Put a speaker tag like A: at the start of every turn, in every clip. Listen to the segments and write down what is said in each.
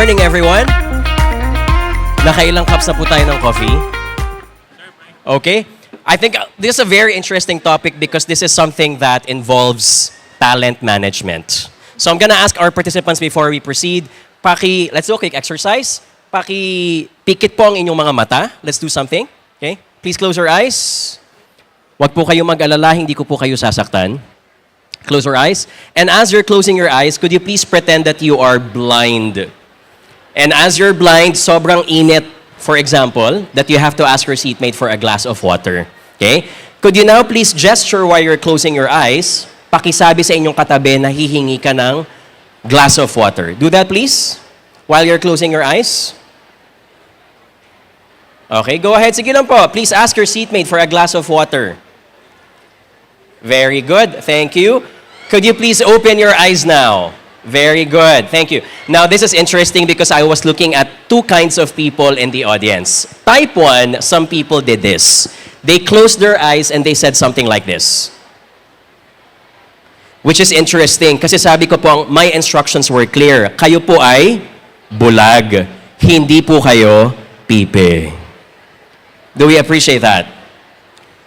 A: morning, everyone. Nakailang cups na po tayo ng coffee? Okay. I think this is a very interesting topic because this is something that involves talent management. So I'm gonna ask our participants before we proceed, let's do a quick exercise. Pikit po ang inyong mga mata. Let's do something. Okay? Please close your eyes. Huwag po kayong mag-alala, hindi ko po kayo sasaktan. Close your eyes. And as you're closing your eyes, could you please pretend that you are blind? And as you're blind, sobrang init, for example, that you have to ask your seatmate for a glass of water. Okay? Could you now please gesture while you're closing your eyes, pakisabi sa inyong katabi na hihingi ka ng glass of water. Do that please, while you're closing your eyes. Okay, go ahead. Sige lang po. Please ask your seatmate for a glass of water. Very good. Thank you. Could you please open your eyes now? Very good. Thank you. Now, this is interesting because I was looking at two kinds of people in the audience. Type 1, some people did this. They closed their eyes and they said something like this. Which is interesting kasi sabi ko po, my instructions were clear. Kayo po ay bulag. Hindi po kayo pipi. Do we appreciate that?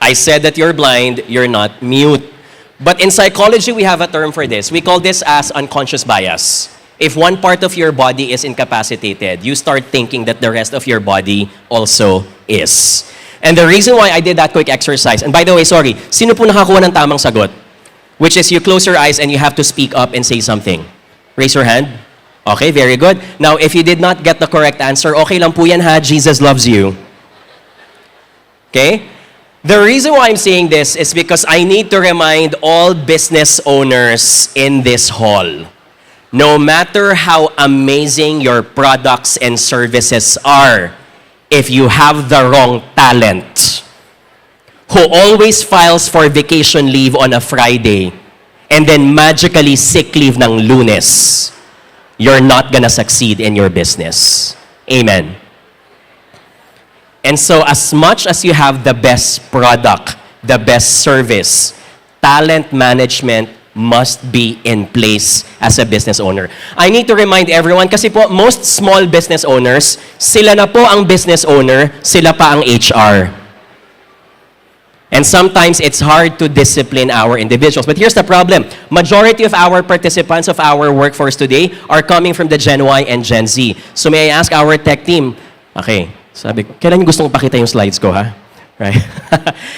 A: I said that you're blind, you're not mute. But in psychology, we have a term for this. We call this as unconscious bias. If one part of your body is incapacitated, you start thinking that the rest of your body also is. And the reason why I did that quick exercise, and by the way, sorry, sino po nakakuha ng tamang sagot? Which is you close your eyes and you have to speak up and say something. Raise your hand. Okay, very good. Now, if you did not get the correct answer, okay lang po yan ha, Jesus loves you. Okay? The reason why I'm saying this is because I need to remind all business owners in this hall, no matter how amazing your products and services are, if you have the wrong talent, who always files for vacation leave on a Friday and then magically sick leave ng Lunes, you're not gonna succeed in your business. Amen. And so as much as you have the best product, the best service, talent management must be in place as a business owner. I need to remind everyone kasi po most small business owners, sila na po ang business owner, sila pa ang HR. And sometimes it's hard to discipline our individuals. But here's the problem. Majority of our participants of our workforce today are coming from the Gen Y and Gen Z. So may I ask our tech team, okay, sabi ko, kailan gusto mong pakita yung slides ko, ha? Right?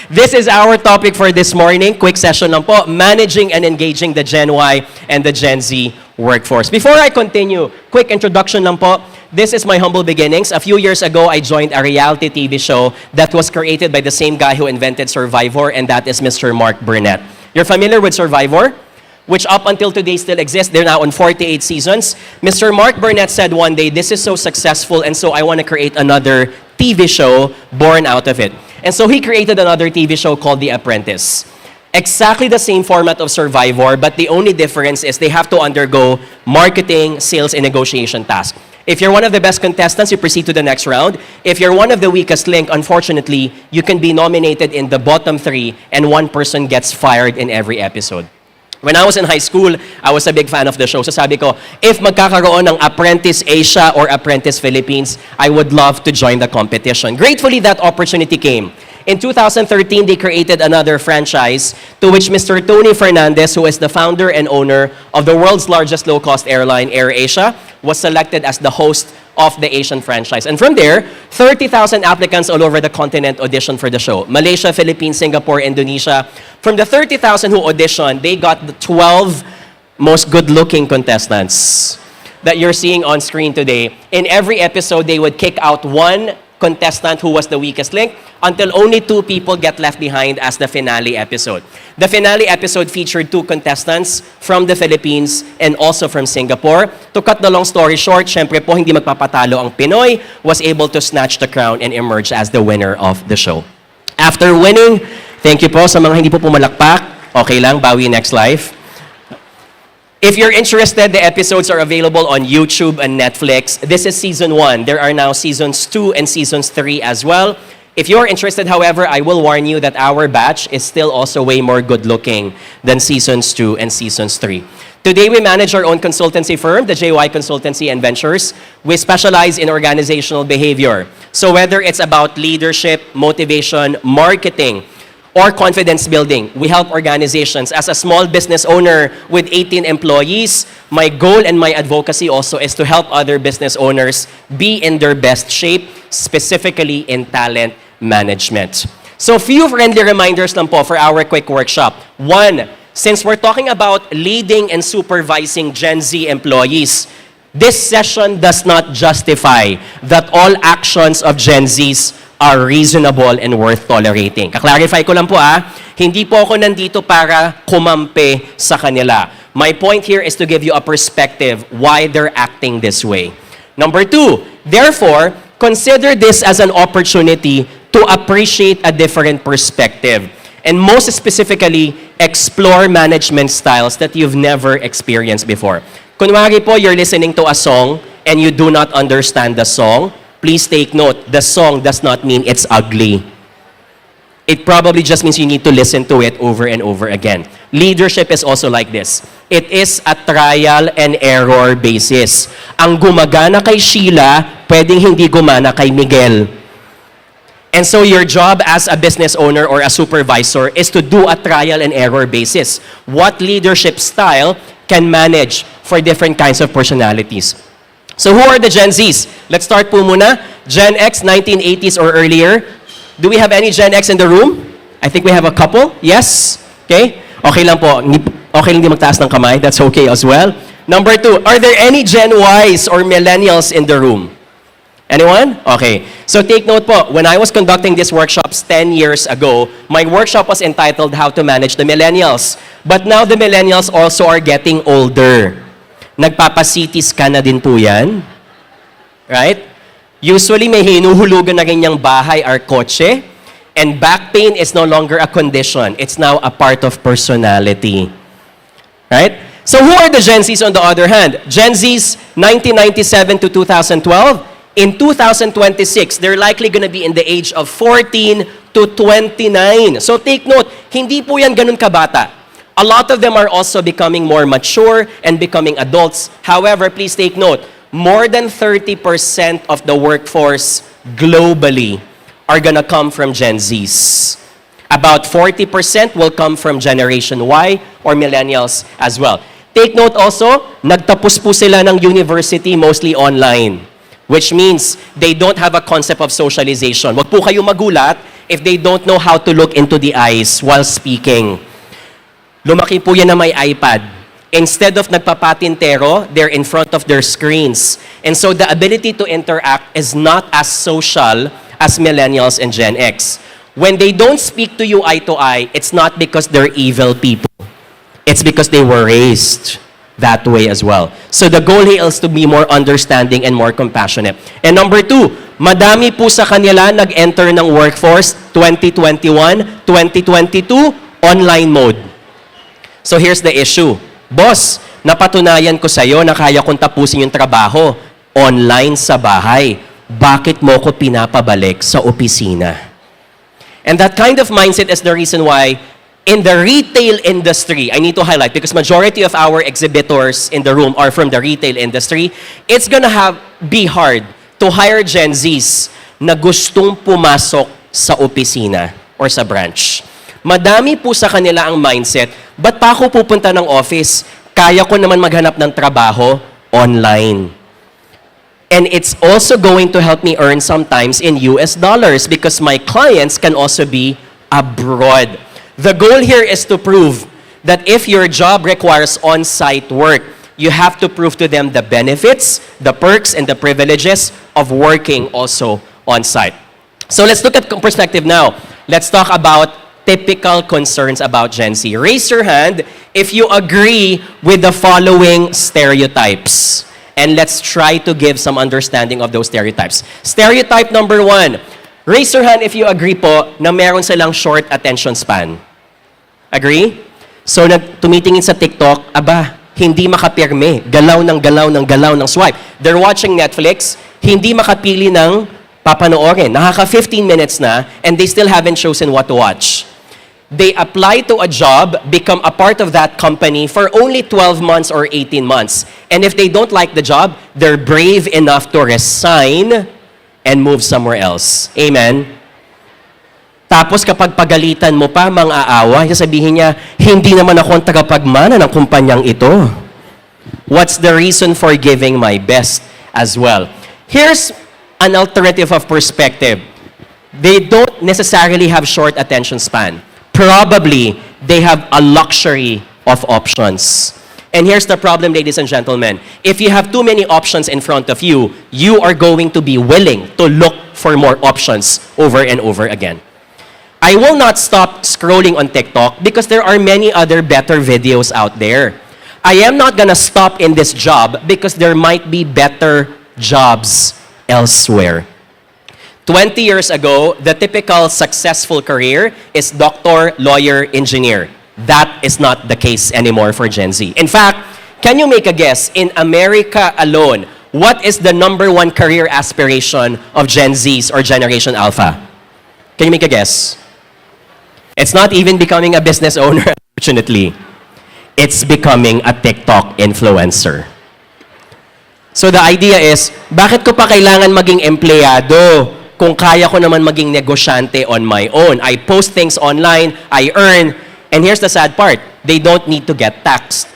A: This is our topic for this morning. Quick session lang po, managing and engaging the Gen Y and the Gen Z workforce. Before I continue, quick introduction lang po. This is my humble beginnings. A few years ago, I joined a reality TV show that was created by the same guy who invented Survivor, and that is Mr. Mark Burnett. You're familiar with Survivor? Which up until today still exists. They're now on 48 seasons. Mr. Mark Burnett said one day, this is so successful and so I want to create another TV show born out of it. And so he created another TV show called The Apprentice. Exactly the same format of Survivor, but the only difference is they have to undergo marketing, sales, and negotiation tasks. If you're one of the best contestants, you proceed to the next round. If you're one of the weakest link, unfortunately, you can be nominated in the bottom 3 and one person gets fired in every episode. When I was in high school, I was a big fan of the show. So sabi ko, if magkakaroon ng Apprentice Asia or Apprentice Philippines, I would love to join the competition. Gratefully, that opportunity came. In 2013, they created another franchise to which Mr. Tony Fernandez, who is the founder and owner of the world's largest low-cost airline, AirAsia, was selected as the host of the Asian franchise. And from there, 30,000 applicants all over the continent auditioned for the show. Malaysia, Philippines, Singapore, Indonesia. From the 30,000 who auditioned, they got the 12 most good-looking contestants that you're seeing on screen today. In every episode, they would kick out one contestant who was the weakest link until only 2 people get left behind as the finale episode. The finale episode featured 2 contestants from the Philippines and also from Singapore. To cut the long story short, syempre po hindi magpapatalo ang Pinoy, was able to snatch the crown and emerge as the winner of the show. After winning, thank you po sa mga hindi po pumalakpak. Okay lang, bawi next life. If you're interested, the episodes are available on YouTube and Netflix. This is season 1. There are now seasons 2 and seasons 3 as well. If you're interested, however, I will warn you that our batch is still also way more good-looking than Seasons 2 and Seasons 3. Today, we manage our own consultancy firm, the JY Consultancy and Ventures. We specialize in organizational behavior. So whether it's about leadership, motivation, marketing, or confidence building, we help organizations. As a small business owner with 18 employees, my goal and my advocacy also is to help other business owners be in their best shape, specifically in talent management. So few friendly reminders lang po for our quick workshop. One, since we're talking about leading and supervising Gen Z employees, this session does not justify that all actions of Gen Zs are reasonable and worth tolerating. Kaklarify ko lang po hindi po ako nandito para kumampi sa kanila. My point here is to give you a perspective why they're acting this way. Number two, therefore, consider this as an opportunity to appreciate a different perspective. And most specifically, explore management styles that you've never experienced before. Kunwari po, you're listening to a song and you do not understand the song, please take note, the song does not mean it's ugly. It probably just means you need to listen to it over and over again. Leadership is also like this. It is a trial and error basis. Ang gumagana kay Sheila, pwedeng hindi gumana kay Miguel. And so your job as a business owner or a supervisor is to do a trial and error basis. What leadership style can manage for different kinds of personalities? So who are the Gen Zs? Let's start po muna. Gen X, 1980s or earlier. Do we have any Gen X in the room? I think we have a couple. Yes? Okay? Okay lang po. Okay lang di magtaas ng kamay. That's okay as well. Number two, are there any Gen Ys or millennials in the room? Anyone? Okay. So take note po, when I was conducting these workshops 10 years ago, my workshop was entitled How to Manage the Millennials. But now the millennials also are getting older. Nagpapa-CT scan na din po yan. Right? Usually may hinuhulugan na rin niyang bahay or kotse. And back pain is no longer a condition. It's now a part of personality. Right? So who are the Gen Zs on the other hand? Gen Zs 1997 to 2012. In 2026, they're likely going to be in the age of 14 to 29. So take note, hindi po yan ganun kabata. A lot of them are also becoming more mature and becoming adults. However, please take note, more than 30% of the workforce globally are gonna come from Gen Zs. About 40% will come from Generation Y or millennials as well. Take note also, nagtapos po sila ng university mostly online, which means they don't have a concept of socialization. Wag po kayo magulat if they don't know how to look into the eyes while speaking. Lumaki po yan na may iPad. Instead of nagpapatintero, they're in front of their screens. And so the ability to interact is not as social as millennials and Gen X. When they don't speak to you eye to eye, it's not because they're evil people. It's because they were raised that way as well. So the goal here is to be more understanding and more compassionate. And number two, madami po sa kanila nag-enter ng workforce 2021, 2022, online mode. So here's the issue. Boss, napatunayan ko sa'yo na kaya kong tapusin yung trabaho online sa bahay. Bakit mo ko pinapabalik sa opisina? And that kind of mindset is the reason why in the retail industry, I need to highlight because majority of our exhibitors in the room are from the retail industry, it's gonna be hard to hire Gen Zs na gustong pumasok sa opisina or sa branch. Madami po sa kanila ang mindset, ba't pa ako pupunta ng office? Kaya ko naman maghanap ng trabaho online. And it's also going to help me earn sometimes in US dollars because my clients can also be abroad. The goal here is to prove that if your job requires on-site work, you have to prove to them the benefits, the perks, and the privileges of working also on-site. So let's look at perspective now. Let's talk about typical concerns about Gen Z. Raise your hand if you agree with the following stereotypes. And let's try to give some understanding of those stereotypes. Stereotype number one, raise your hand if you agree po na meron silang short attention span. Agree? So, tumitingin sa TikTok, aba, hindi makapirme. Galaw ng galaw ng galaw ng swipe. They're watching Netflix, hindi makapili ng papanoorin. Nakaka 15 minutes na, and they still haven't chosen what to watch. They apply to a job, become a part of that company for only 12 months or 18 months. And if they don't like the job, they're brave enough to resign and move somewhere else. Amen? Tapos kapag pagalitan mo pa, mang-aawa, sasabihin niya, hindi naman ako ang tagapagmana ng kumpanyang ito. What's the reason for giving my best as well? Here's an alternative of perspective. They don't necessarily have short attention span. Probably, they have a luxury of options. And here's the problem, ladies and gentlemen. If you have too many options in front of you, you are going to be willing to look for more options over and over again. I will not stop scrolling on TikTok because there are many other better videos out there. I am not gonna stop in this job because there might be better jobs elsewhere. 20 years ago, the typical successful career is doctor, lawyer, engineer. That is not the case anymore for Gen Z. In fact, can you make a guess, in America alone, what is the #1 career aspiration of Gen Zs or Generation Alpha? Can you make a guess? It's not even becoming a business owner, unfortunately. It's becoming a TikTok influencer. So the idea is, bakit ko pa kailangan maging empleyado kung kaya ko naman maging negosyante on my own? I post things online, I earn, and here's the sad part, they don't need to get taxed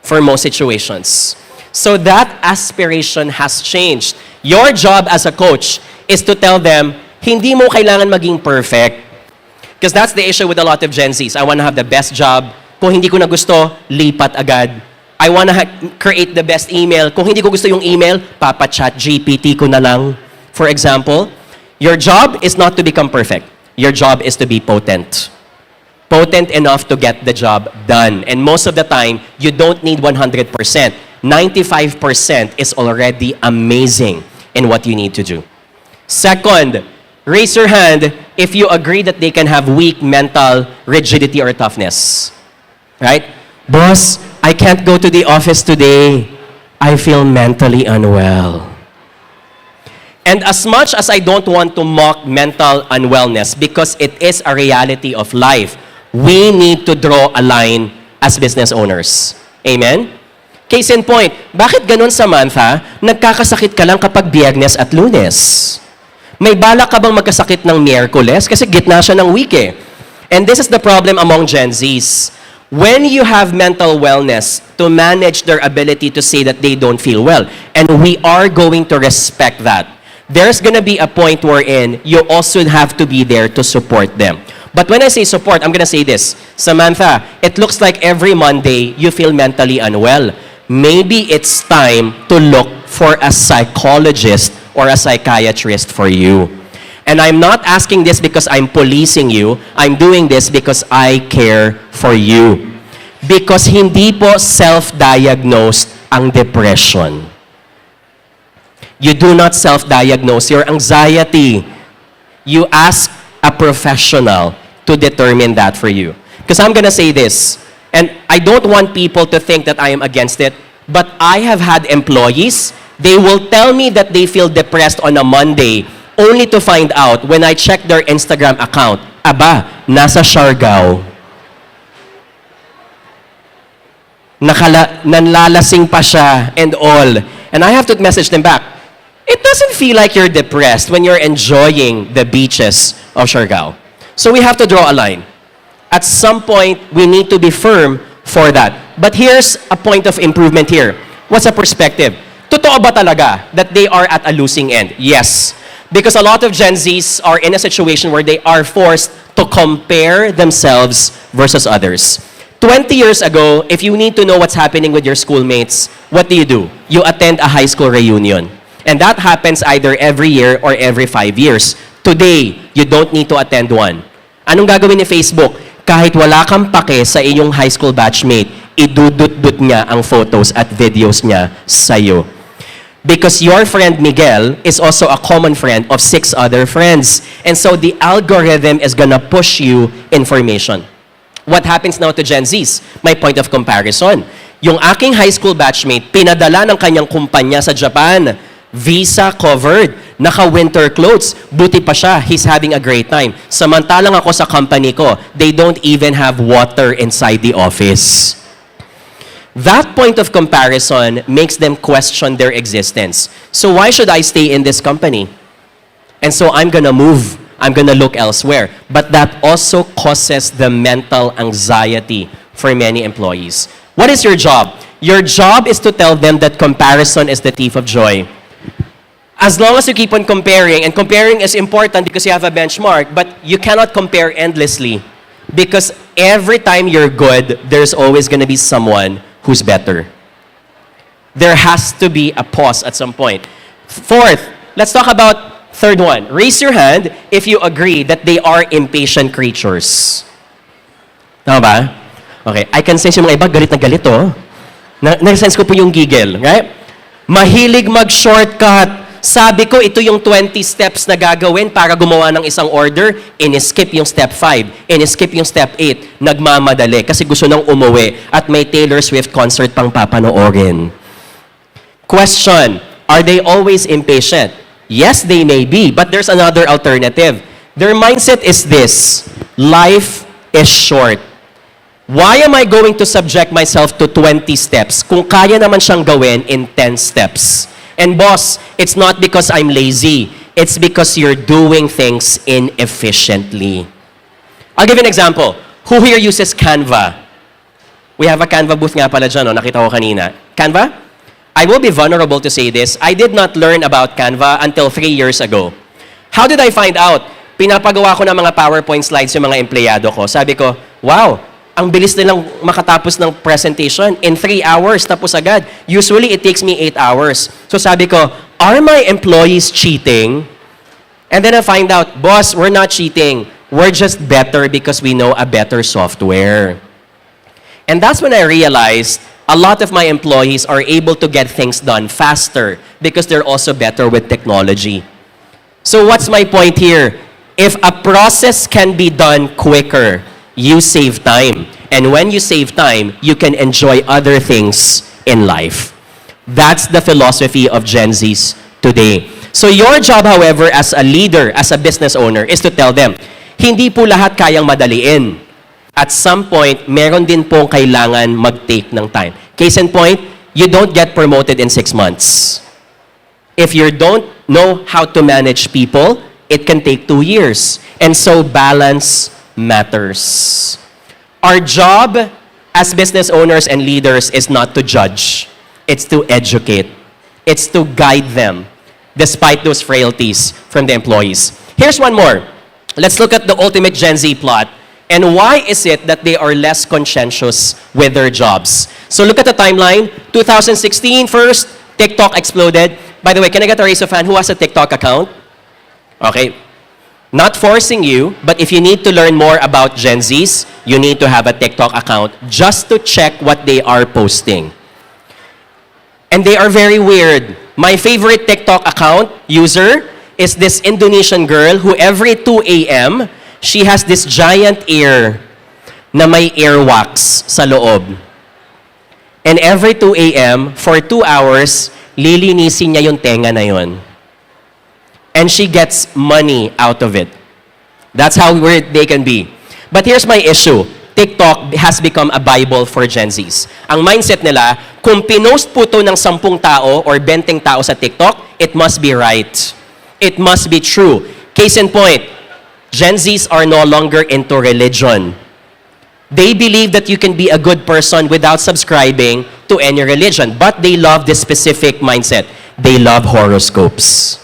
A: for most situations. So that aspiration has changed. Your job as a coach is to tell them, hindi mo kailangan maging perfect. Because that's the issue with a lot of Gen Zs. I want to have the best job. Kung hindi ko na gusto, lipat agad. I want to create the best email. Kung hindi ko gusto yung email, papa-chat GPT ko na lang. For example, your job is not to become perfect. Your job is to be potent. Potent enough to get the job done. And most of the time, you don't need 100%. 95% is already amazing in what you need to do. Second, raise your hand if you agree that they can have weak mental rigidity or toughness. Right? Boss, I can't go to the office today. I feel mentally unwell. And as much as I don't want to mock mental unwellness because it is a reality of life, we need to draw a line as business owners. Amen? Case in point, bakit ganun, Samantha, nagkakasakit ka lang kapag Biyernes at Lunes? May balak ka bang magkasakit ng Miyerkules? Kasi gitna siya ng week eh. And this is the problem among Gen Zs. When you have mental wellness to manage their ability to say that they don't feel well, and we are going to respect that, there's gonna be a point wherein you also have to be there to support them. But when I say support, I'm gonna say this. Samantha, it looks like every Monday you feel mentally unwell. Maybe it's time to look for a psychologist or a psychiatrist for you. And I'm not asking this because I'm policing you. I'm doing this because I care for you. Because hindi po self-diagnosed ang depression. You do not self-diagnose your anxiety. You ask a professional to determine that for you. Because I'm gonna say this, and I don't want people to think that I am against it, but I have had employees, they will tell me that they feel depressed on a Monday, only to find out when I check their Instagram account, aba, nasa Siargao. Nanlalasing pa siya and all. And I have to message them back. It doesn't feel like you're depressed when you're enjoying the beaches of Siargao. So we have to draw a line. At some point, we need to be firm for that. But here's a point of improvement here. What's a perspective? Totoo ba talaga that they are at a losing end? Yes. Because a lot of Gen Zs are in a situation where they are forced to compare themselves versus others. 20 years ago, if you need to know what's happening with your schoolmates, what do? You attend a high school reunion. And that happens either every year or every 5 years. Today, you don't need to attend one. Anong gagawin ni Facebook? Kahit wala kang pake sa inyong high school batchmate, idudut-dut niya ang photos at videos niya sa'yo. Because your friend Miguel is also a common friend of 6 other friends. And so the algorithm is gonna push you information. What happens now to Gen Zs? My point of comparison. Yung aking high school batchmate, pinadala ng kanyang kumpanya sa Japan. Visa covered. Naka-winter clothes. Buti pa siya, he's having a great time. Samantalang ako sa company ko, they don't even have water inside the office. That point of comparison makes them question their existence. So why should I stay in this company? And so I'm gonna move. I'm gonna look elsewhere. But that also causes the mental anxiety for many employees. What is your job? Your job is to tell them that comparison is the thief of joy. As long as you keep on comparing, and comparing is important because you have a benchmark, but you cannot compare endlessly. Because every time you're good, there's always gonna be someone who's better. There has to be a pause at some point. Fourth, let's talk about third one. Raise your hand if you agree that they are impatient creatures. Tama ba? Okay, I can sense yung mga iba, galit na galit, oh. Na-sense ko po yung giggle, right? Mahilig mag-shortcut. Sabi ko, ito yung 20 steps na gagawin para gumawa ng isang order. In-skip yung step 5. In-skip yung step 8. Nagmamadali kasi gusto nang umuwi at may Taylor Swift concert pang papanoorin. Question, are they always impatient? Yes, they may be, but there's another alternative. Their mindset is this: life is short. Why am I going to subject myself to 20 steps kung kaya naman siyang gawin in 10 steps? And boss, it's not because I'm lazy. It's because you're doing things inefficiently. I'll give you an example. Who here uses Canva? We have a Canva booth nga pala dyan, no? Nakita ko kanina. Canva? I will be vulnerable to say this. I did not learn about Canva until 3 years ago. How did I find out? Pinapagawa ko ng mga PowerPoint slides yung mga empleyado ko. Sabi ko, wow, ang bilis nilang makatapos ng presentation. In 3 hours, tapos agad. Usually, it takes me 8 hours. So sabi ko, are my employees cheating? And then I find out, boss, we're not cheating. We're just better because we know a better software. And that's when I realized a lot of my employees are able to get things done faster because they're also better with technology. So what's my point here? If a process can be done quicker, you save time. And when you save time, you can enjoy other things in life. That's the philosophy of Gen Zs today. So your job, however, as a leader, as a business owner, is to tell them, hindi po lahat kayang madaliin. At some point, meron din pong kailangan mag-take ng time. Case in point, you don't get promoted in 6 months. If you don't know how to manage people, it can take 2 years. And so balance matters. Our job as business owners and leaders is not to judge. It's to educate. It's to guide them despite those frailties from the employees. Here's one more. Let's look at the ultimate Gen Z plot. And why is it that they are less conscientious with their jobs? So look at the timeline. 2016 first, TikTok exploded. By the way, can I get a raise of hand? Who has a TikTok account? Okay. Not forcing you, but if you need to learn more about Gen Zs, you need to have a TikTok account just to check what they are posting. And they are very weird. My favorite TikTok account user is this Indonesian girl who every 2 a.m., she has this giant ear na may earwax sa loob. And every 2 a.m., for 2 hours, lilinisin niya yung tenga na yon. And she gets money out of it. That's how weird they can be. But here's my issue. TikTok has become a Bible for Gen Zs. Ang mindset nila, kung pinost po to ng 10 tao or 20 tao sa TikTok, it must be right. It must be true. Case in point, Gen Zs are no longer into religion. They believe that you can be a good person without subscribing to any religion. But they love this specific mindset. They love horoscopes.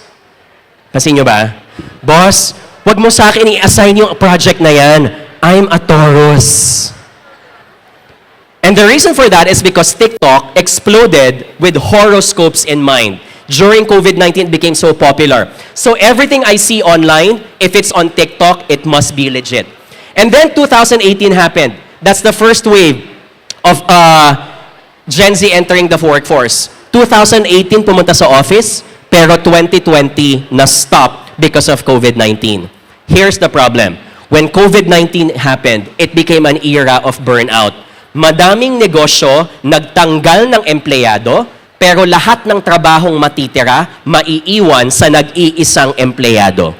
A: Kasi nyo ba? Boss, wag mo sa akin i-assign yung project na yan. I'm a Taurus. And the reason for that is because TikTok exploded with horoscopes in mind. During COVID-19, it became so popular. So everything I see online, if it's on TikTok, it must be legit. And then 2018 happened. That's the first wave of Gen Z entering the workforce. 2018 pumunta sa office, pero 2020 na-stop because of COVID-19. Here's the problem. When COVID-19 happened, it became an era of burnout. Madaming negosyo nagtanggal ng empleyado pero lahat ng trabahong matitira, maiiwan sa nag-iisang empleyado.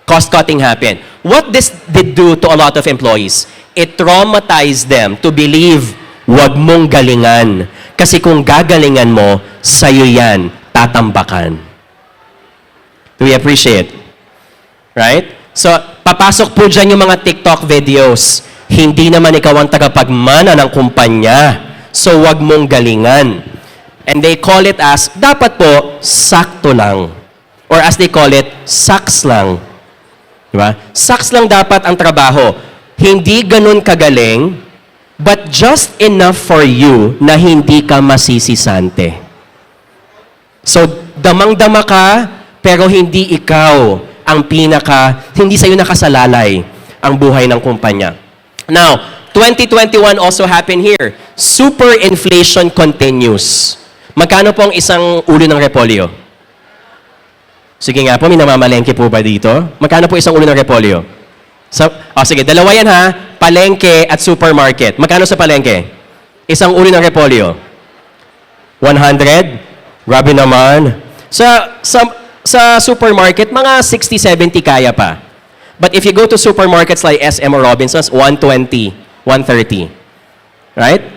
A: Cost-cutting happened. What this did do to a lot of employees? It traumatized them to believe, wag mong galingan. Kasi kung gagalingan mo, sa'yo yan, tatambakan. Do we appreciate? Right? So, papasok po dyan yung mga TikTok videos. Hindi naman ikaw ang tagapagmana ng kumpanya. So, wag mong galingan. And they call it as, dapat po, sakto lang. Or as they call it, saks lang. Diba? Saks lang dapat ang trabaho. Hindi ganun kagaling, but just enough for you na hindi ka masisisante. So, damang-dama ka, pero hindi ikaw ang hindi sa'yo nakasalalay ang buhay ng kumpanya. Now, 2021 also happened here. Super inflation continues. Magkano po ang isang ulo ng repolyo? Sige nga po, may namamalengke po ba dito? Magkano po isang ulo ng repolyo? Sige, dalawa yan ha. Palengke at supermarket. Magkano sa palengke? Isang ulo ng repolyo? 100? Grabe naman. Sa supermarket, mga 60-70 kaya pa. But if you go to supermarkets like SM or Robinsons, 120, 130. Right?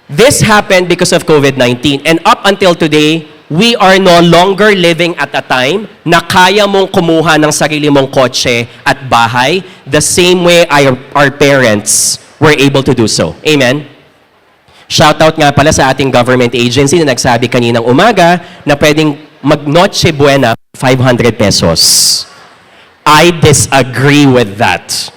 A: This happened because of COVID-19. And up until today, we are no longer living at a time na kaya mong kumuha ng sarili mong kotse at bahay the same way our parents were able to do so. Amen? Shoutout nga pala sa ating government agency na nagsabi kaninang umaga na pwedeng mag-Noche Buena 500 pesos. I disagree with that.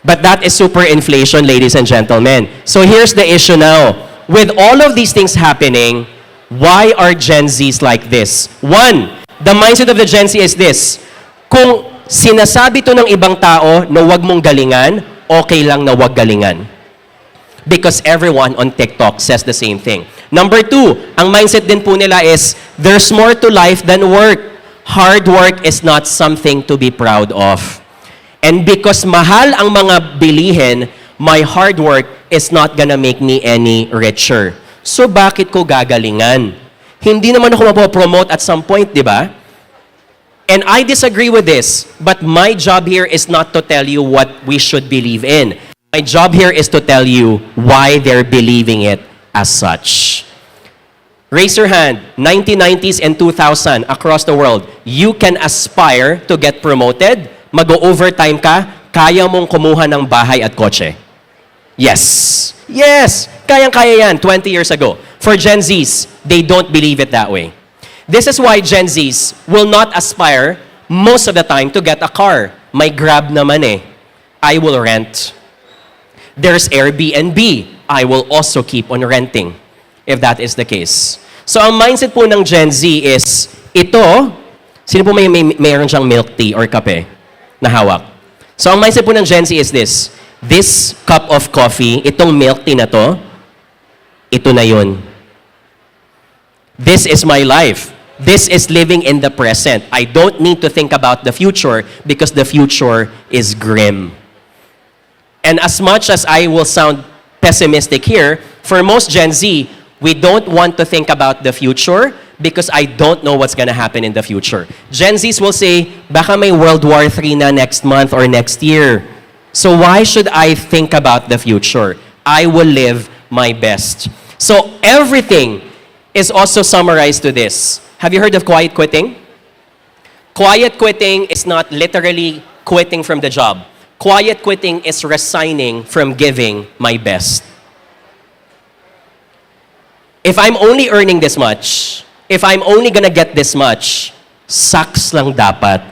A: But that is super inflation, ladies and gentlemen. So here's the issue now. With all of these things happening, why are Gen Zs like this? One, the mindset of the Gen Z is this. Kung sinasabi to ng ibang tao na wag mong galingan, okay lang na wag galingan. Because everyone on TikTok says the same thing. Number two, ang mindset din po nila is, there's more to life than work. Hard work is not something to be proud of. And because mahal ang mga bilihin, my hard work is not gonna make me any richer. So bakit ko gagalingan? Hindi naman ako mapopromote at some point, di ba? And I disagree with this, but my job here is not to tell you what we should believe in. My job here is to tell you why they're believing it as such. Raise your hand, 1990s and 2000 across the world, you can aspire to get promoted, mag-overtime ka, kaya mong kumuha ng bahay at kotse. Yes. Yes. Kayang-kaya yan 20 years ago. For Gen Zs, they don't believe it that way. This is why Gen Zs will not aspire most of the time to get a car. May Grab naman eh. I will rent. There's Airbnb. I will also keep on renting if that is the case. So ang mindset po ng Gen Z is, ito, sino po mayroon siyang milk tea or kape na hawak? So ang mindset po ng Gen Z is this cup of coffee, itong milk tea na to, ito na yun. This is my life. This is living in the present. I don't need to think about the future because the future is grim. And as much as I will sound pessimistic here, for most Gen Z, we don't want to think about the future because I don't know what's gonna happen in the future. Gen Zs will say, baka may World War III na next month or next year. So why should I think about the future? I will live my best. So everything is also summarized to this. Have you heard of quiet quitting? Quiet quitting is not literally quitting from the job. Quiet quitting is resigning from giving my best. If I'm only earning this much, if I'm only gonna get this much, saks lang dapat.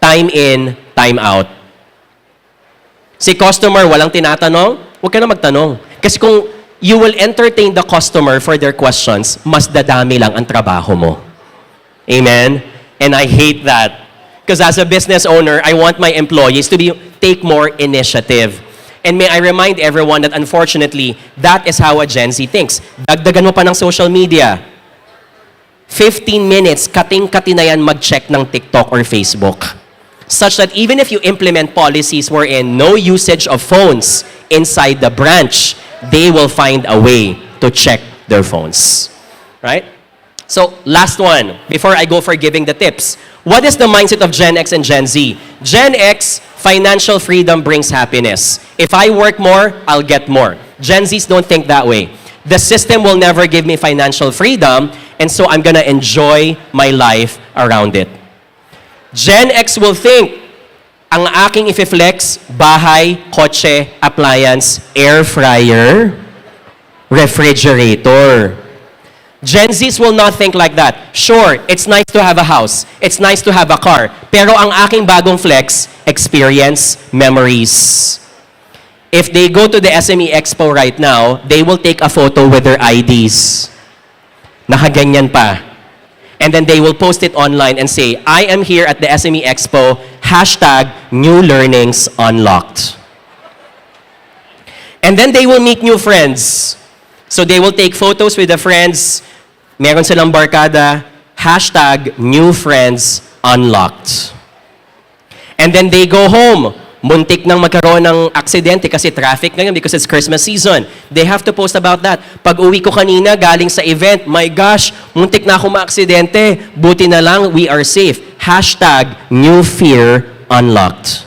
A: Time in, time out. Si customer, walang tinatanong, huwag ka na magtanong. Kasi kung you will entertain the customer for their questions, mas dadami lang ang trabaho mo. Amen? And I hate that. Because as a business owner, I want my employees to take more initiative. And may I remind everyone that unfortunately, that is how a Gen Z thinks. Dagdagan mo pa ng social media. 15 minutes, kating-kati na yan mag-check ng TikTok or Facebook. Such that even if you implement policies wherein no usage of phones inside the branch, they will find a way to check their phones. Right? So, last one, before I go for giving the tips. What is the mindset of Gen X and Gen Z? Gen X, financial freedom brings happiness. If I work more, I'll get more. Gen Zs don't think that way. The system will never give me financial freedom, and so I'm gonna enjoy my life around it. Gen X will think, ang aking ifi-flex, bahay, kotse, appliance, air fryer, refrigerator. Gen Zs will not think like that. Sure, it's nice to have a house. It's nice to have a car. Pero ang aking bagong flex, experience, memories. If they go to the SME Expo right now, they will take a photo with their IDs. Nakaganyan pa. And then they will post it online and say, I am here at the SME Expo, hashtag new learnings unlocked. And then they will meet new friends. So they will take photos with the friends, meron silang barkada, hashtag new friends unlocked. And then they go home. Muntik nang magkaroon ng aksidente kasi traffic ngayon because it's Christmas season. They have to post about that. Pag uwi ko kanina galing sa event, my gosh, muntik na ako maaksidente. Buti na lang, we are safe. Hashtag new fear unlocked.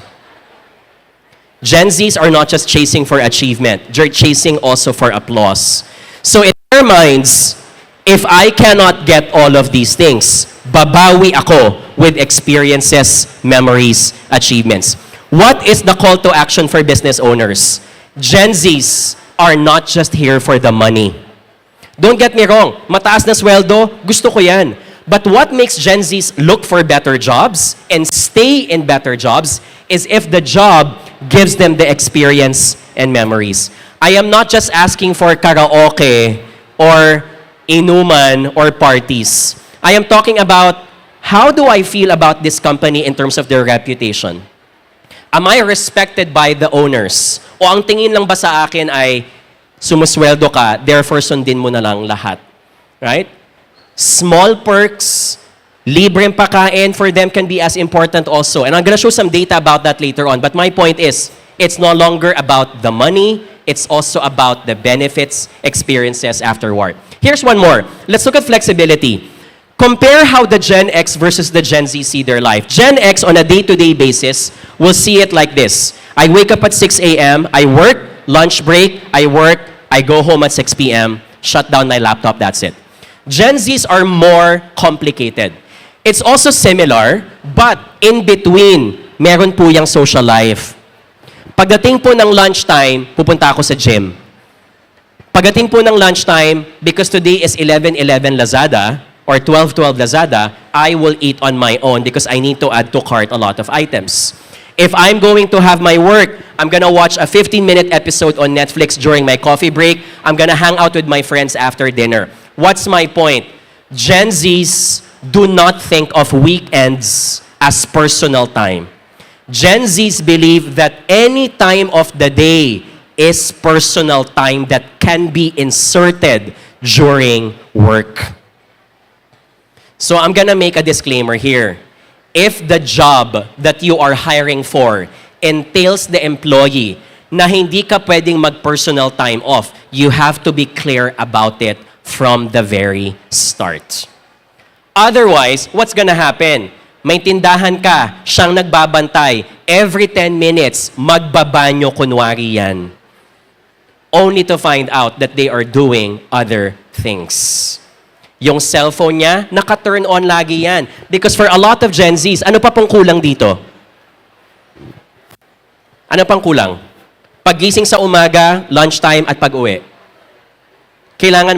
A: Gen Zs are not just chasing for achievement. They're chasing also for applause. So in their minds, if I cannot get all of these things, babawi ako with experiences, memories, achievements. What is the call to action for business owners? Gen Zs are not just here for the money. Don't get me wrong, mataas na sweldo, gusto ko yan. But what makes Gen Zs look for better jobs and stay in better jobs is if the job gives them the experience and memories. I am not just asking for karaoke or inuman or parties. I am talking about how do I feel about this company in terms of their reputation? Am I respected by the owners? O ang tingin lang ba sa akin ay sumusweldo ka, therefore sundin mo na lang lahat? Right? Small perks, libreng pakain for them can be as important also. And I'm gonna show some data about that later on. But my point is, it's no longer about the money, it's also about the benefits, experiences afterward. Here's one more. Let's look at flexibility. Compare how the Gen X versus the Gen Z see their life. Gen X on a day-to-day basis will see it like this. I wake up at 6 a.m., I work, lunch break, I work, I go home at 6 p.m., shut down my laptop, that's it. Gen Zs are more complicated. It's also similar, but in between, meron po yung social life. Pagdating po ng lunchtime, pupunta ako sa gym. Pagdating po ng lunchtime, because today is 11:11 Lazada, or 12:12 Lazada, I will eat on my own because I need to add to cart a lot of items. If I'm going to have my work, I'm gonna watch a 15-minute episode on Netflix during my coffee break. I'm gonna hang out with my friends after dinner. What's my point? Gen Zs do not think of weekends as personal time. Gen Zs believe that any time of the day is personal time that can be inserted during work. So I'm gonna make a disclaimer here. If the job that you are hiring for entails the employee na hindi ka pwedeng mag-personal time off, you have to be clear about it from the very start. Otherwise, what's gonna happen? May tindahan ka, siyang nagbabantay. Every 10 minutes, magbabanyo kunwari yan. Only to find out that they are doing other things. Yung cellphone niya, naka-turn on lagi yan. Because for a lot of Gen Zs, ano pa pong kulang dito? Ano pang kulang? Paggising sa umaga, lunchtime, at pag-uwi. Kailangan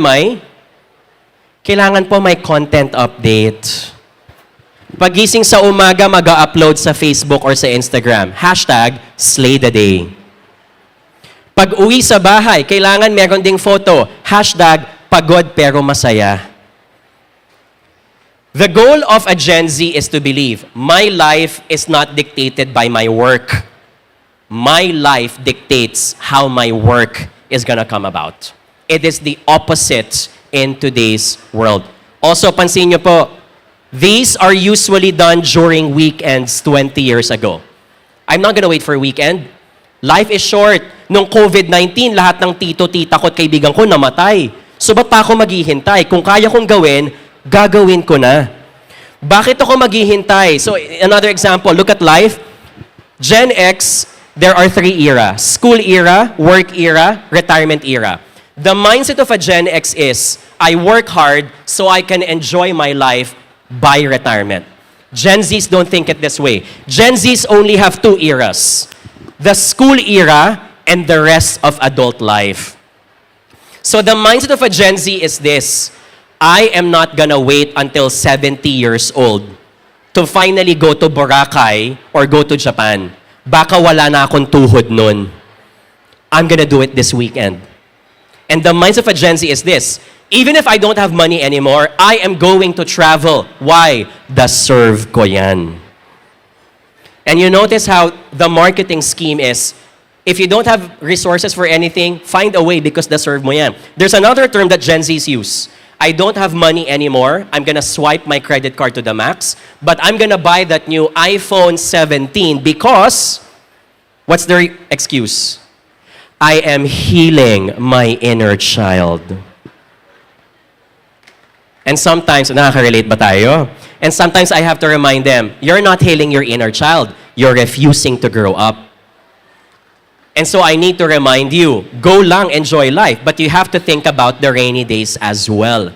A: po may content update. Paggising sa umaga, mag-upload sa Facebook or sa Instagram. Hashtag, slay the day. Pag-uwi sa bahay, kailangan meron ding photo. Hashtag, pagod pero masaya. The goal of a Gen Z is to believe, my life is not dictated by my work. My life dictates how my work is gonna come about. It is the opposite in today's world. Also, pansin nyo po, these are usually done during weekends 20 years ago. I'm not gonna wait for a weekend. Life is short. Nung COVID-19, lahat ng tito, tita ko at kaibigan ko namatay. So ba't pa ako maghihintay? Kung kaya kong gawin, gagawin ko na. Bakit ako maghihintay? So another example, look at life. Gen X, there are 3 eras. School era, work era, retirement era. The mindset of a Gen X is, I work hard so I can enjoy my life by retirement. Gen Zs don't think it this way. Gen Zs only have 2 eras. The school era and the rest of adult life. So the mindset of a Gen Z is this, I am not gonna wait until 70 years old to finally go to Boracay or go to Japan. Baka wala na akong tuhod nun. I'm gonna do it this weekend. And the mindset of a Gen Z is this, even if I don't have money anymore, I am going to travel. Why? Deserve ko yan. And you notice how the marketing scheme is, if you don't have resources for anything, find a way because deserve mo yan. There's another term that Gen Zs use. I don't have money anymore. I'm gonna swipe my credit card to the max, but I'm gonna buy that new iPhone 17 because, what's their excuse? I am healing my inner child. And sometimes, nakaka-relate ba tayo? And sometimes I have to remind them, you're not healing your inner child. You're refusing to grow up. And so I need to remind you, go lang, enjoy life, but you have to think about the rainy days as well.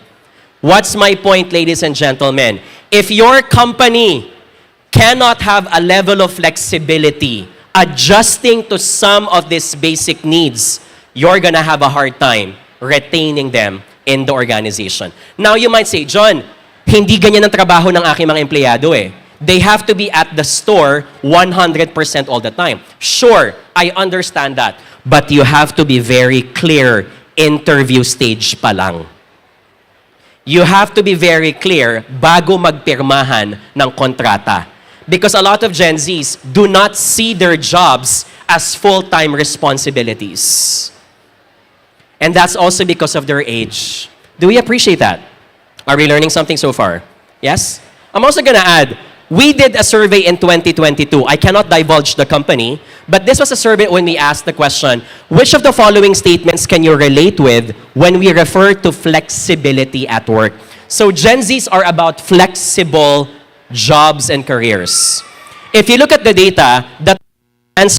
A: What's my point, ladies and gentlemen? If your company cannot have a level of flexibility, adjusting to some of these basic needs, you're gonna have a hard time retaining them in the organization. Now, you might say, John, hindi ganyan ang trabaho ng aking mga empleyado eh. They have to be at the store 100% all the time. Sure, I understand that. But you have to be very clear interview stage pa lang. You have to be very clear bago magpirmahan ng kontrata. Because a lot of Gen Zs do not see their jobs as full-time responsibilities. And that's also because of their age. Do we appreciate that? Are we learning something so far? Yes? I'm also gonna add, we did a survey in 2022. I cannot divulge the company, but this was a survey when we asked the question, which of the following statements can you relate with when we refer to flexibility at work? So Gen Zs are about flexible jobs and careers. If you look at the data, the answer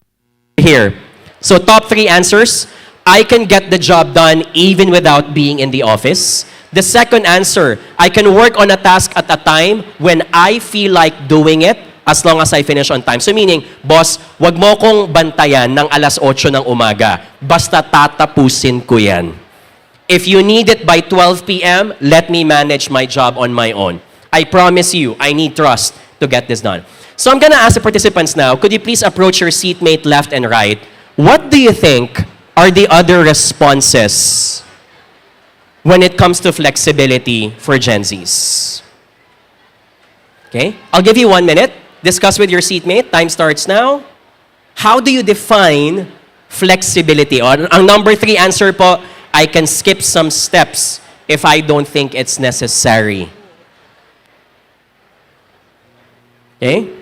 A: here. So top 3 answers, I can get the job done even without being in the office. The second answer, I can work on a task at a time when I feel like doing it as long as I finish on time. So meaning, boss, wag mo kong bantayan ng alas 8 ng umaga. Basta tatapusin ko yan. If you need it by 12 p.m., let me manage my job on my own. I promise you, I need trust to get this done. So I'm gonna ask the participants now, could you please approach your seatmate left and right? What do you think are the other responses when it comes to flexibility for Gen Zs? Okay, I'll give you 1 minute. Discuss with your seatmate. Time starts now. How do you define flexibility? O, ang number 3 answer po, I can skip some steps if I don't think it's necessary. Okay?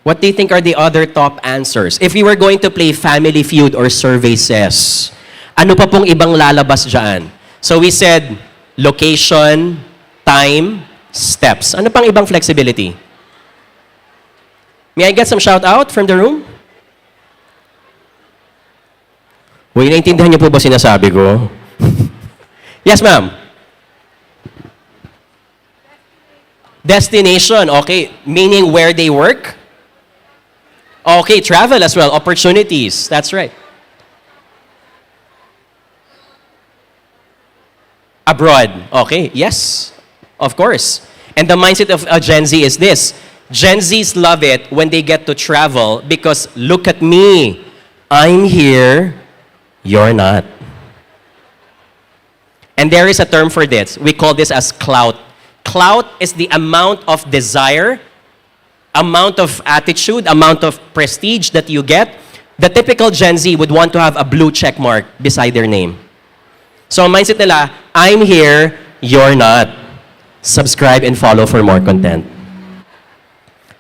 A: What do you think are the other top answers? If we were going to play Family Feud or Survey Says, ano pa pong ibang lalabas dyan? So we said, location, time, steps. Ano pang ibang flexibility? May I get some shout out from the room? Uy, naintindihan niyo po ba sinasabi ko? Yes, ma'am. Destination, okay. Meaning where they work? Okay, travel as well. Opportunities, that's right. Abroad, okay, yes, of course. And the mindset of a Gen Z is this. Gen Zs love it when they get to travel because look at me. I'm here, you're not. And there is a term for this. We call this as clout. Clout is the amount of desire, amount of attitude, amount of prestige that you get. The typical Gen Z would want to have a blue check mark beside their name. So ang mindset nila, I'm here, you're not. Subscribe and follow for more content.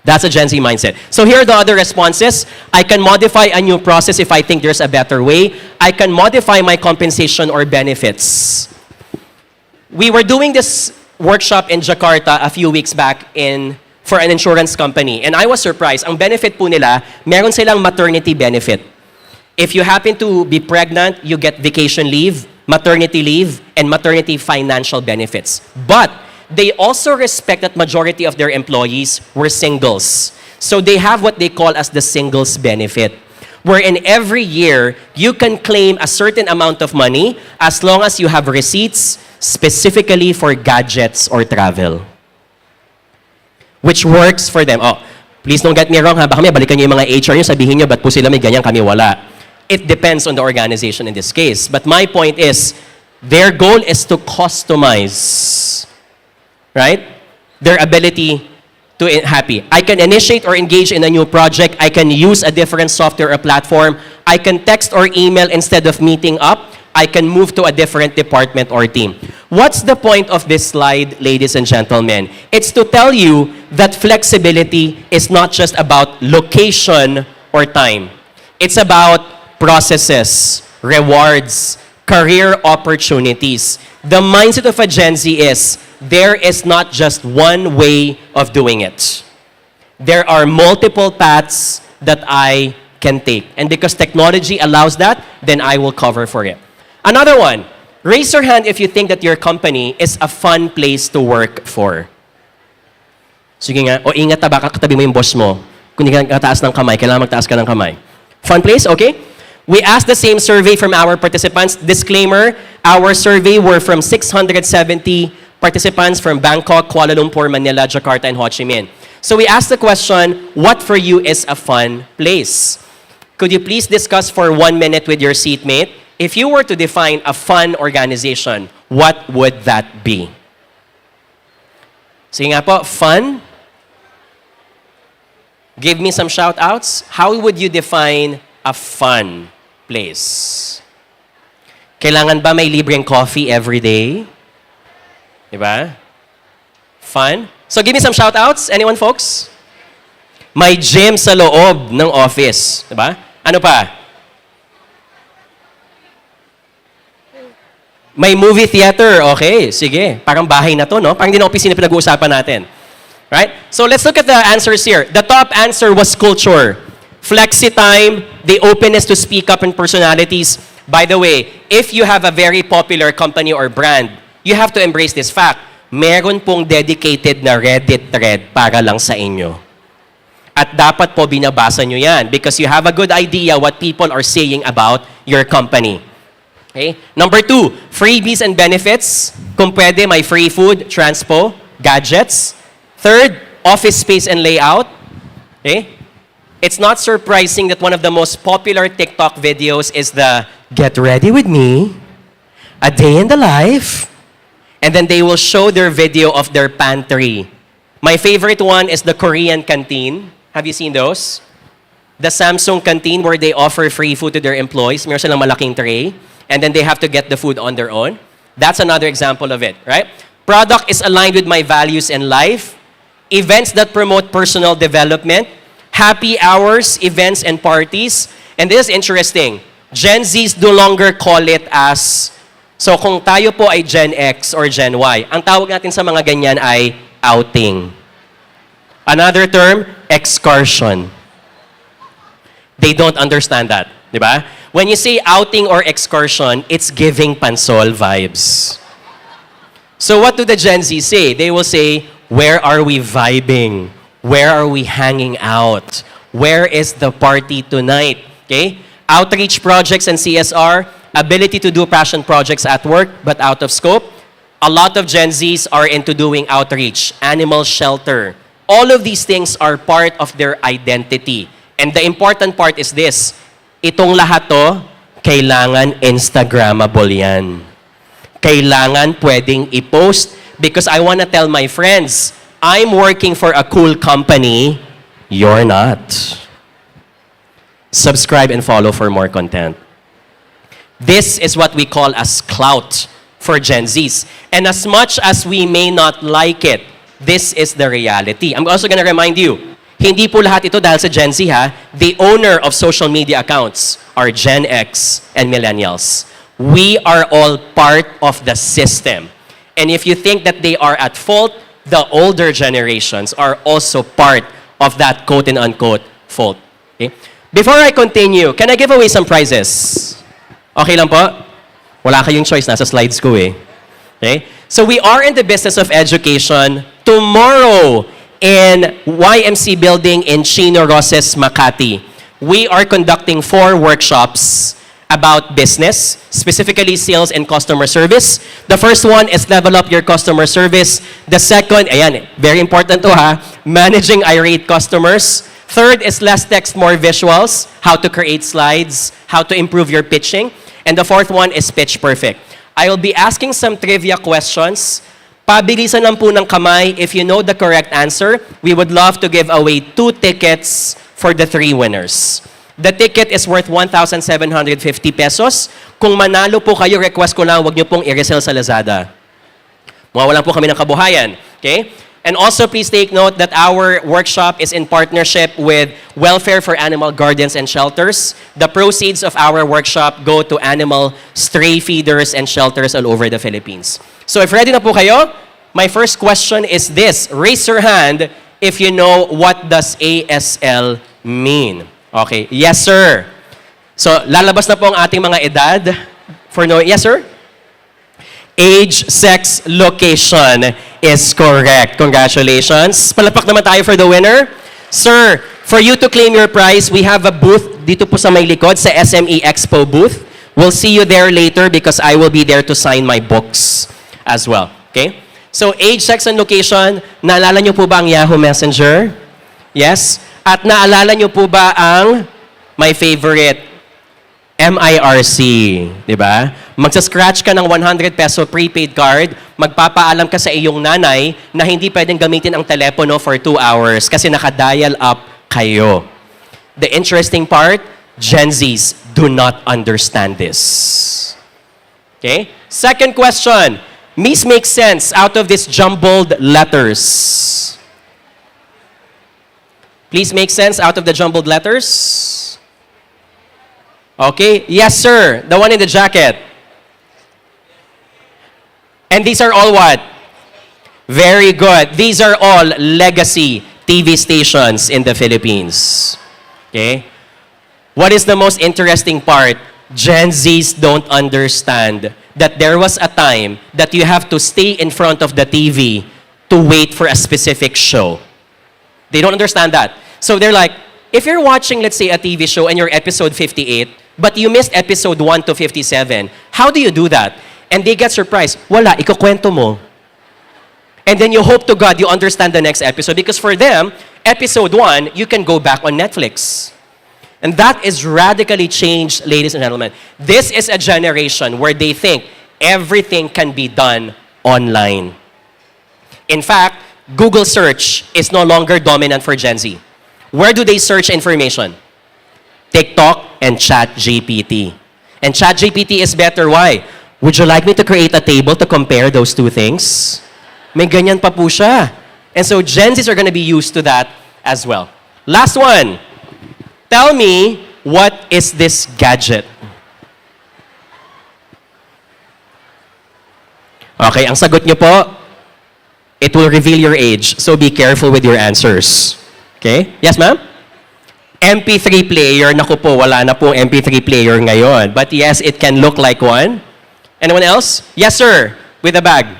A: That's a Gen Z mindset. So here are the other responses. I can modify a new process if I think there's a better way. I can modify my compensation or benefits. We were doing this workshop in Jakarta a few weeks back for an insurance company. And I was surprised. Ang benefit po nila, meron silang maternity benefit. If you happen to be pregnant, you get vacation leave, maternity leave, and maternity financial benefits. But they also respect that majority of their employees were singles. So they have what they call as the singles benefit, wherein every year, you can claim a certain amount of money as long as you have receipts specifically for gadgets or travel. Which works for them. Oh, please don't get me wrong ha, baka may balikan nyo yung mga HR nyo, sabihin nyo, ba't po sila may ganyan, kami wala. It depends on the organization in this case. But my point is, their goal is to customize, right? Their ability to happy. I can initiate or engage in a new project. I can use a different software or platform. I can text or email instead of meeting up. I can move to a different department or team. What's the point of this slide, ladies and gentlemen? It's to tell you that flexibility is not just about location or time. It's about processes, rewards, career opportunities. The mindset of a Gen Z is, there is not just one way of doing it. There are multiple paths that I can take. And because technology allows that, then I will cover for it. Another one, raise your hand if you think that your company is a fun place to work for. Sige nga, o ingat baka katabi mo yung boss mo. Kung hindi ka taas ng kamay, kailangan magtaas ka ng kamay. Fun place, okay? We asked the same survey from our participants. Disclaimer, our survey were from 670 participants from Bangkok, Kuala Lumpur, Manila, Jakarta, and Ho Chi Minh. So we asked the question, what for you is a fun place? Could you please discuss for 1 minute with your seatmate? If you were to define a fun organization, what would that be? Sige nga po, fun? Give me some shout-outs. How would you define a fun place? Kailangan ba may libreng coffee every day? Diba? Fun? So give me some shout-outs. Anyone, folks? May gym sa loob ng office. Diba? Ano pa? May movie theater. Okay, sige. Parang bahay na to, no? Parang hindi na opisina pinag-uusapan natin. Right? So let's look at the answers here. The top answer was culture. Flexi time, the openness to speak up in personalities. By the way, if you have a very popular company or brand, you have to embrace this fact. Meron pong dedicated na Reddit thread para lang sa inyo. At dapat po binabasa nyo yan because you have a good idea what people are saying about your company. Okay? Number 2, freebies and benefits. Kung pwede, may free food, transpo, gadgets. Third, office space and layout. Okay? It's not surprising that one of the most popular TikTok videos is the "Get ready with me, a day in the life," and then they will show their video of their pantry. My favorite one is the Korean canteen. Have you seen those? The Samsung canteen where they offer free food to their employees. Meron silang malaking tray, and then they have to get the food on their own. That's another example of it, right? Product is aligned with my values in life. Events that promote personal development. Happy hours, events, and parties. And this is interesting. Gen Zs no longer call it as, so kung tayo po ay Gen X or Gen Y, ang tawag natin sa mga ganyan ay outing. Another term, excursion. They don't understand that, di ba? When you say outing or excursion, it's giving pansol vibes. So what do the Gen Z say? They will say, where are we vibing? Where are we hanging out? Where is the party tonight? Okay? Outreach projects and CSR, ability to do passion projects at work but out of scope. A lot of Gen Zs are into doing outreach, animal shelter. All of these things are part of their identity. And the important part is this, itong lahat to, kailangan Instagrammable yan. Kailangan pwedeng i-post because I want to tell my friends, I'm working for a cool company, you're not. Subscribe and follow for more content. This is what we call as clout for Gen Zs. And as much as we may not like it, this is the reality. I'm also going to remind you, Hindi po lahat ito dahil sa Gen Z ha. The owner of social media accounts are Gen X and millennials. We are all part of the system. And if you think that they are at fault, the older generations are also part of that quote and unquote fault. Okay? Before I continue, can I give away some prizes? Okay lang po? Wala kayong choice, nasa slides ko eh. Okay? So we are in the business of education. Tomorrow, in YMC Building in Chino Roses, Makati, we are conducting 4 workshops about business, specifically sales and customer service. The first one is level up your customer service. The second, ayan, very important to ha, managing irate customers. Third is less text, more visuals, how to create slides, how to improve your pitching. And the fourth one is Pitch Perfect. I will be asking some trivia questions. Pabilisan lang po ng kamay. If you know the correct answer, we would love to give away 2 tickets for the 3 winners. The ticket is worth 1,750 pesos. Kung manalo po kayo, request ko lang, huwag niyo pong i-resell sa Lazada. Mawawalan po kami ng kabuhayan. Okay? And also, please take note that our workshop is in partnership with Welfare for Animal Gardens and Shelters. The proceeds of our workshop go to animal stray feeders and shelters all over the Philippines. So if ready na po kayo, my first question is this. Raise your hand if you know what does ASL mean. Okay. Yes, sir. So, lalabas na po ang ating mga edad for no. Yes, sir? Age, sex, location is correct. Congratulations. Palapak naman tayo for the winner. Sir, for you to claim your prize, we have a booth dito po sa may likod, sa SME Expo booth. We'll see you there later because I will be there to sign my books as well. Okay? So, age, sex, and location. Naalala niyo po ba ang Yahoo Messenger? Yes? At naalala niyo po ba ang my favorite, MIRC, di ba? Magsa-scratch ka ng 100 peso prepaid card, magpapaalam ka sa iyong nanay na hindi pwedeng gamitin ang telepono for 2 hours kasi nakadial up kayo. The interesting part, Gen Zs do not understand this. Okay? Second question, Miss, make sense out of these jumbled letters. Please make sense out of the jumbled letters. Okay? Yes, sir. The one in the jacket. And these are all what? Very good. These are all legacy TV stations in the Philippines. Okay? What is the most interesting part? Gen Zs don't understand that there was a time that you have to stay in front of the TV to wait for a specific show. They don't understand that. So they're like, if you're watching, let's say, a TV show and you're episode 58, but you missed episode 1 to 57, how do you do that? And they get surprised. Wala, ikukwento mo. And then you hope to God you understand the next episode because for them, episode 1, you can go back on Netflix. And that is radically changed, ladies and gentlemen. This is a generation where they think everything can be done online. In fact, Google search is no longer dominant for Gen Z. Where do they search information? TikTok and ChatGPT. And ChatGPT is better. Why? Would you like me to create a table to compare those 2 things? May ganyan pa po siya. And so Gen Zs are going to be used to that as well. Last one. Tell me, what is this gadget? Okay, ang sagot niyo po, it will reveal your age, so be careful with your answers. Okay? Yes, ma'am? MP3 player, naku po, wala na pong MP3 player ngayon. But yes, it can look like one. Anyone else? Yes, sir, with a bag.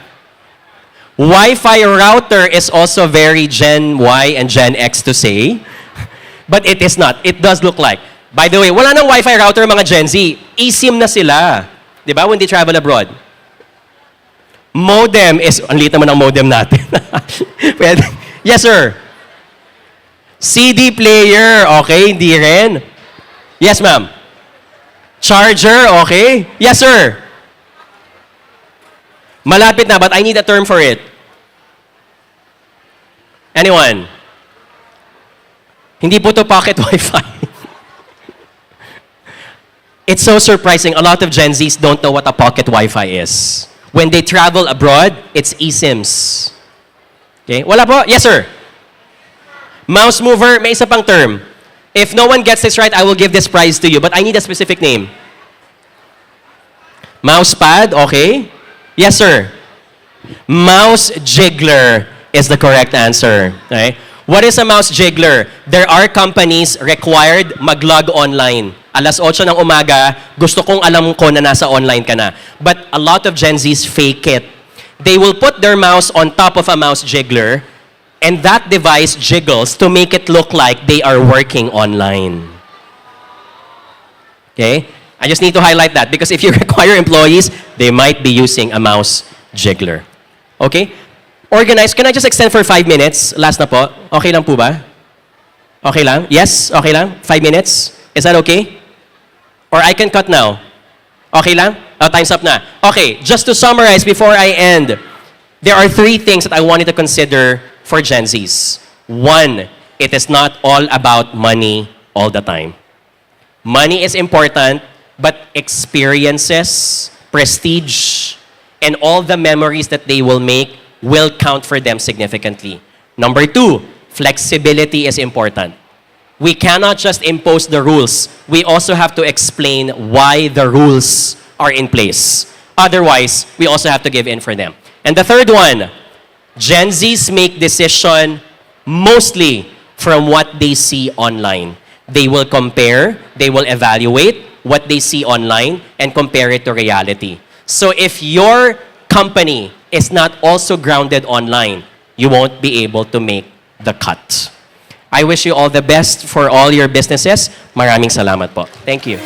A: Wi-Fi router is also very Gen Y and Gen X to say. But it is not. It does look like. By the way, wala nang Wi-Fi router mga Gen Z. eSIM na sila. Di ba? When they travel abroad. Modem is, ang liit naman ang modem natin. Yes, sir. CD player, okay, hindi rin. Yes, ma'am. Charger, okay. Yes, sir. Malapit na, but I need a term for it. Anyone? Hindi po to pocket Wi-Fi. It's so surprising. A lot of Gen Zs don't know what a pocket Wi-Fi is. When they travel abroad, it's eSIMs. Okay? Wala po? Yes, sir. Mouse mover, may isa pang term. If no one gets this right, I will give this prize to you, but I need a specific name. Mouse pad, okay. Yes, sir. Mouse jiggler is the correct answer. Okay? What is a mouse jiggler? There are companies required mag-log online. Alas 8 ng umaga, gusto kong alam ko na nasa online ka na. But a lot of Gen Zs fake it. They will put their mouse on top of a mouse jiggler, and that device jiggles to make it look like they are working online. Okay? I just need to highlight that because if you require employees, they might be using a mouse jiggler. Okay? Organize. Can I just extend for 5 minutes? Last na po. Okay lang po ba? Okay lang? Yes? Okay lang? 5 minutes? Is that okay? Or I can cut now. Okay lang? Oh, time's up na. Okay, just to summarize before I end, there are 3 things that I wanted to consider for Gen Zs. 1, it is not all about money all the time. Money is important, but experiences, prestige, and all the memories that they will make will count for them significantly. Number 2, flexibility is important. We cannot just impose the rules. We also have to explain why the rules are in place. Otherwise, we also have to give in for them. And the third one, Gen Zs make decision mostly from what they see online. They will compare, they will evaluate what they see online and compare it to reality. So if your company is not also grounded online, you won't be able to make the cut. I wish you all the best for all your businesses. Maraming salamat po. Thank you.